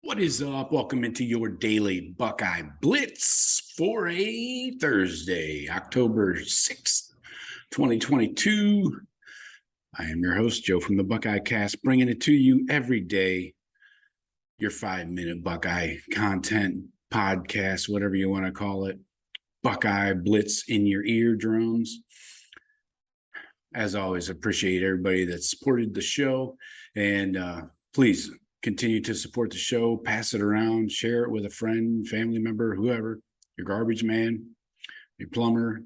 What is up? Welcome into your daily Buckeye Blitz for a Thursday, October 6th, 2022. I am your host, Joe from the Buckeye Cast, bringing it to you every day. Your 5-minute Buckeye content podcast, whatever you want to call it. Buckeye Blitz in your eardrums. As always, appreciate everybody that supported the show. And please continue to support the show, pass it around, share it with a friend, family member, whoever, your garbage man, your plumber,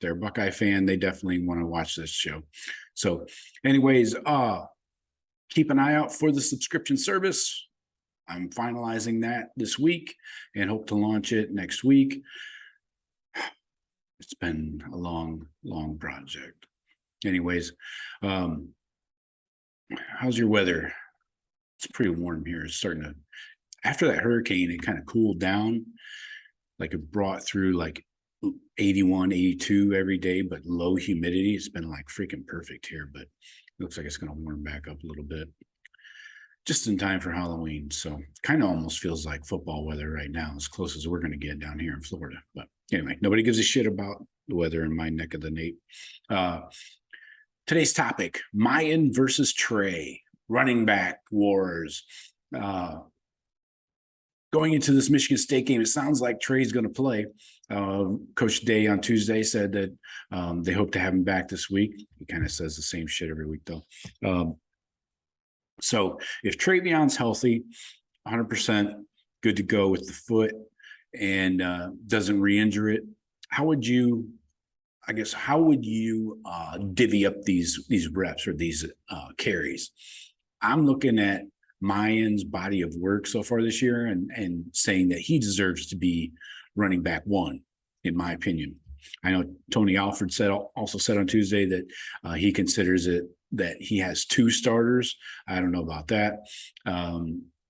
they're a Buckeye fan. They definitely want to watch this show. So anyways, keep an eye out for the subscription service. I'm finalizing that this week and hope to launch it next week. It's been a long project. Anyways, how's your weather? It's pretty warm here. It's starting to, after that hurricane, it kind of cooled down. Like it brought through like 81, 82 every day, but low humidity. It's been like freaking perfect here, but it looks like it's going to warm back up a little bit. Just in time for Halloween. So kind of almost feels like football weather right now, as close as we're going to get down here in Florida. But anyway, nobody gives a shit about the weather in my neck of the nape. Today's topic, Miyan versus Trey. Running back wars. Going into this Michigan State game, it sounds like Trey's going to play. Coach Day on Tuesday said that they hope to have him back this week. He kind of says the same shit every week, though. So if TreVeyon's healthy, 100% good to go with the foot and doesn't re-injure it, how would you divvy up these reps or these carries? I'm looking at Miyan's body of work so far this year and saying that he deserves to be running back one, in my opinion. I know Tony Alford also said on Tuesday that he considers it that he has two starters. I don't know about that.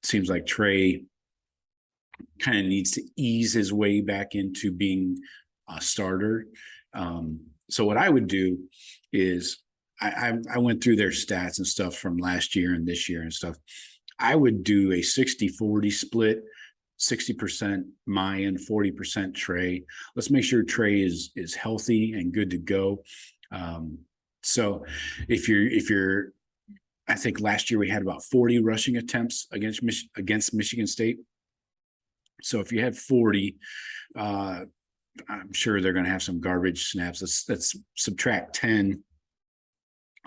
Seems like Trey kind of needs to ease his way back into being a starter. So what I would do is I went through their stats and stuff from last year and this year and stuff. I would do a 60-40 split, 60% Miyan, 40% Trey. Let's make sure Trey is healthy and good to go. So if you're, I think last year we had about 40 rushing attempts against Michigan State. So if you had 40, I'm sure they're going to have some garbage snaps. Let's subtract 10.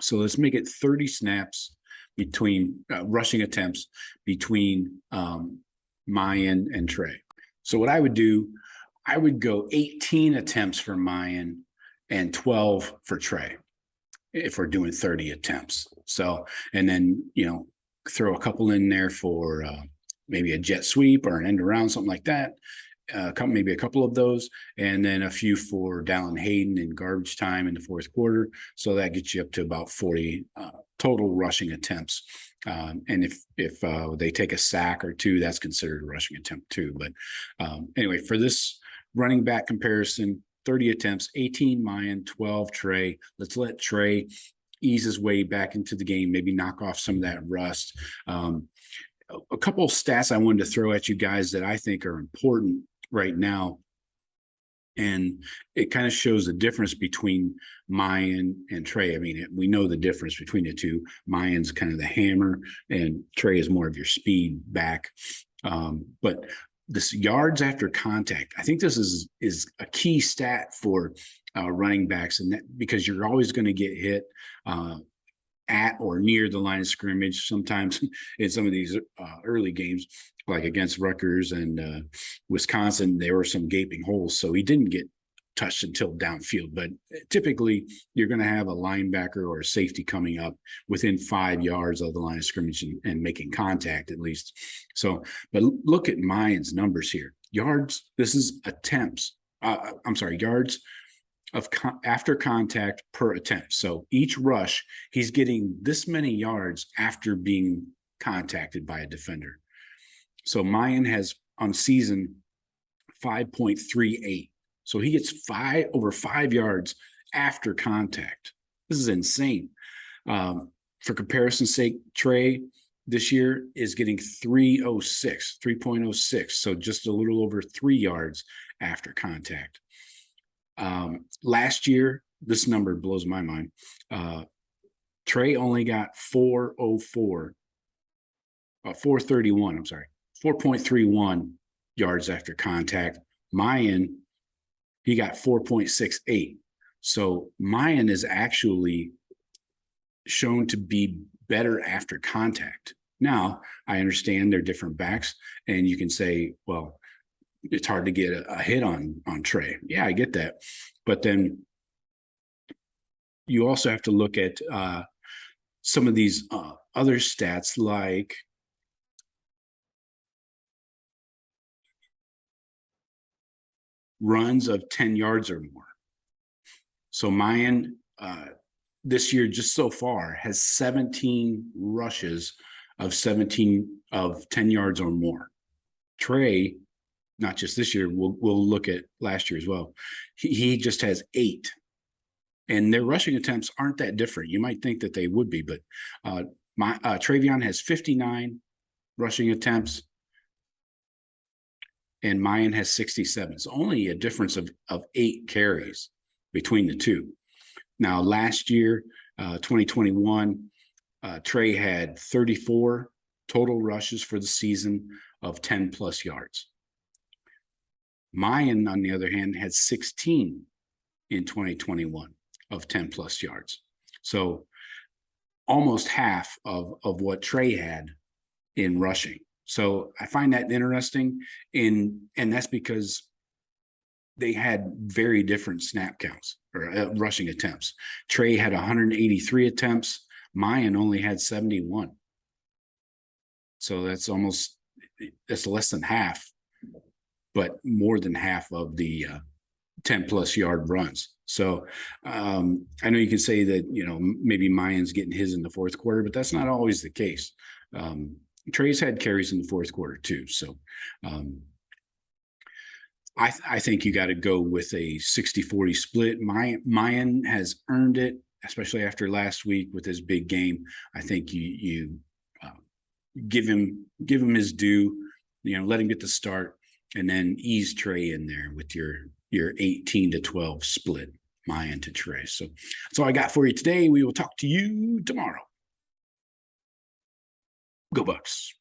So let's make it 30 snaps between rushing attempts between Miyan and Trey. So what I would do, I would go 18 attempts for Miyan and 12 for Trey if we're doing 30 attempts. So, and then, throw a couple in there for maybe a jet sweep or an end around, something like that. Maybe a couple of those, and then a few for Dallin Hayden in garbage time in the fourth quarter. So that gets you up to about 40 total rushing attempts. And if they take a sack or two, that's considered a rushing attempt too. But anyway, for this running back comparison, 30 attempts, 18 Miyan, 12 Trey. Let's let Trey ease his way back into the game, maybe knock off some of that rust. A couple of stats I wanted to throw at you guys that I think are important right now. And it kind of shows the difference between Miyan and Trey. I mean, we know the difference between the two. Miyan's kind of the hammer and Trey is more of your speed back. But this yards after contact, I think this is a key stat for running backs, and that because you're always going to get hit at or near the line of scrimmage. Sometimes in some of these early games, like against Rutgers and Wisconsin, there were some gaping holes. So he didn't get touched until downfield. But typically, you're going to have a linebacker or a safety coming up within 5 yards of the line of scrimmage and making contact at least. So, but look at Miyan's numbers here. Yards, this is attempts. Yards of after contact per attempt. So each rush, he's getting this many yards after being contacted by a defender. So Miyan has on season 5.38. So he gets over 5 yards after contact. This is insane. For comparison's sake, Trey this year is getting 3.06. So just a little over 3 yards after contact. Last year, this number blows my mind. Trey only got 431, I'm sorry, 4.31 yards after contact. Miyan, he got 4.68. So Miyan is actually shown to be better after contact. Now, I understand they're different backs, and you can say, well, it's hard to get a hit on Trey. Yeah, I get that. But then you also have to look at some of these other stats, like runs of 10 yards or more. So Miyan, this year, just so far, has 17 rushes of 10 yards or more. Trey, not just this year, we'll look at last year as well. He just has 8. And their rushing attempts aren't that different. You might think that they would be, but TreVeyon has 59 rushing attempts, and Miyan has 67. It's only a difference of 8 carries between the two. Now, last year, 2021, Trey had 34 total rushes for the season of 10+ yards. Miyan, on the other hand, had 16 in 2021 of 10+ yards. So almost half of what Trey had in rushing. So I find that interesting, and that's because they had very different snap counts or rushing attempts. Trey had 183 attempts. Miyan only had 71. So that's less than half, but more than half of the 10+ yard runs. So I know you can say that, maybe Miyan's getting his in the fourth quarter, but that's not always the case. Trey's had carries in the fourth quarter too. So I think you got to go with a 60-40 split. Miyan has earned it, especially after last week with his big game. I think you give him his due, let him get the start, and then ease Trey in there with your 18-12 split, Miyan to Trey. So that's all I got for you today. We will talk to you tomorrow. Go Bucks.